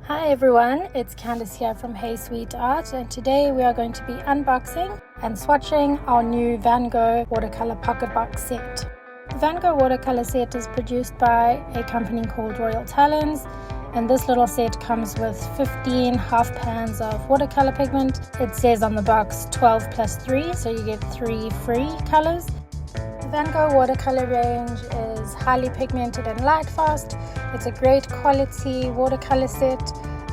Hi everyone, it's Candice here from Hey Sweet Art, and today we are going to be unboxing and swatching our new Van Gogh watercolor pocket box set. The Van Gogh watercolor set is produced by a company called Royal Talens, and this little set comes with 15 half pans of watercolor pigment. It says on the box 12 plus 3, so you get 3 free colors. The Van Gogh watercolor range is highly pigmented and light fast. It's a great quality watercolor set,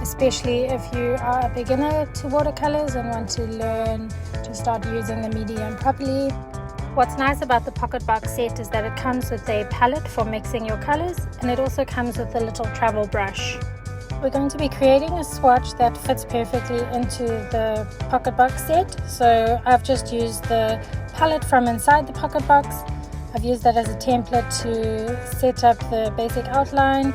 especially if you are a beginner to watercolors and want to learn to start using the medium properly. What's nice about the pocket box set is that it comes with a palette for mixing your colors, and it also comes with a little travel brush. We're going to be creating a swatch that fits perfectly into the pocket box set. So I've just used the palette from inside the pocket box. I've used that as a template to set up the basic outline,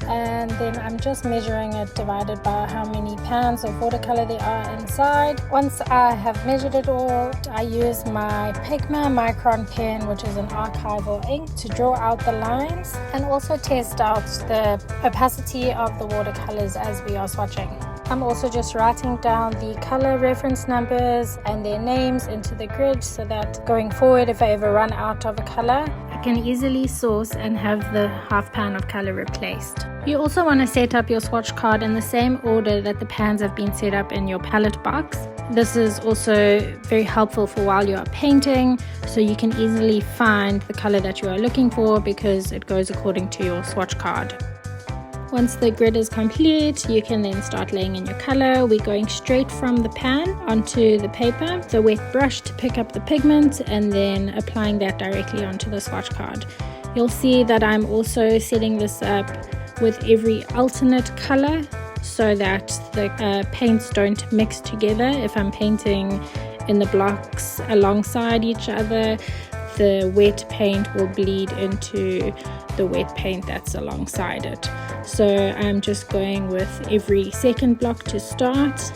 and then I'm just measuring it divided by how many pans of watercolor there are inside. Once I have measured it all, I use my Pigma Micron pen, which is an archival ink, to draw out the lines and also test out the opacity of the watercolors as we are swatching. I'm also just writing down the color reference numbers and their names into the grid so that going forward, if I ever run out of a color, I can easily source and have the half pan of color replaced. You also want to set up your swatch card in the same order that the pans have been set up in your palette box. This is also very helpful for while you are painting, so you can easily find the color that you are looking for because it goes according to your swatch card. Once the grid is complete, you can then start laying in your color. We're going straight from the pan onto the paper, the wet brush to pick up the pigment, and then applying that directly onto the swatch card. You'll see that I'm also setting this up with every alternate color so that the paints don't mix together. If I'm painting in the blocks alongside each other, the wet paint will bleed into the wet paint that's alongside it. So I'm just going with every second block to start,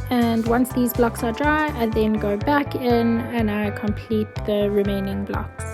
and once these blocks are dry, I then go back in and I complete the remaining blocks.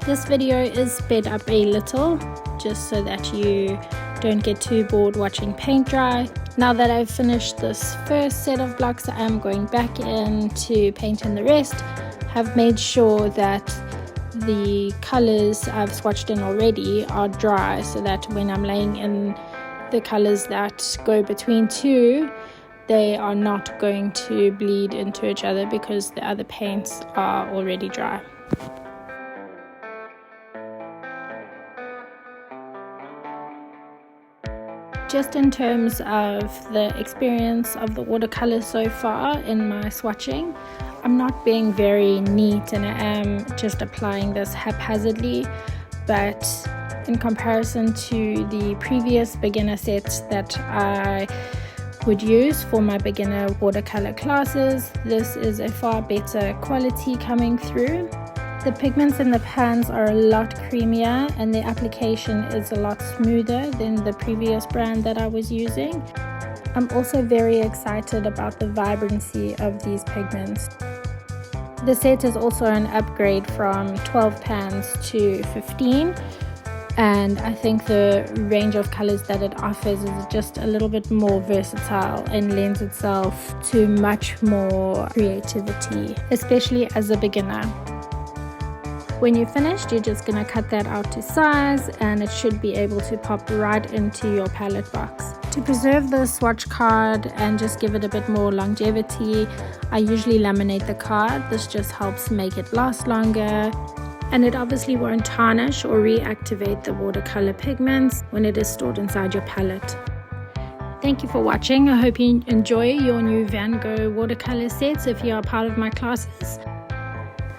This video is sped up a little just so that you don't get too bored watching paint dry. Now that I've finished this first set of blocks, I am going back in to paint in the rest. Have made sure that the colors I've swatched in already are dry so that when I'm laying in the colors that go between two, they are not going to bleed into each other because the other paints are already dry. Just in terms of the experience of the watercolor so far in my swatching, I'm not being very neat and I am just applying this haphazardly, but in comparison to the previous beginner sets that I would use for my beginner watercolor classes, this is a far better quality coming through. The pigments in the pans are a lot creamier and the application is a lot smoother than the previous brand that I was using. I'm also very excited about the vibrancy of these pigments. The set is also an upgrade from 12 pans to 15, and I think the range of colors that it offers is just a little bit more versatile and lends itself to much more creativity, especially as a beginner. When you're finished, you're just going to cut that out to size and it should be able to pop right into your palette box. To preserve the swatch card and just give it a bit more longevity, I usually laminate the card. This just helps make it last longer, and it obviously won't tarnish or reactivate the watercolor pigments when it is stored inside your palette. Thank you for watching. I hope you enjoy your new Van Gogh watercolor sets if you are part of my classes.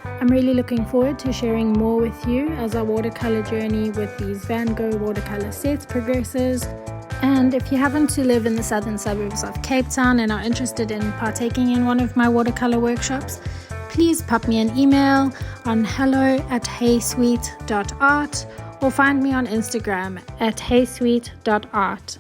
I'm really looking forward to sharing more with you as our watercolor journey with these Van Gogh watercolor sets progresses. And if you happen to live in the southern suburbs of Cape Town and are interested in partaking in one of my watercolor workshops, please pop me an email on hello@heysweet.art or find me on Instagram at heysweet.art.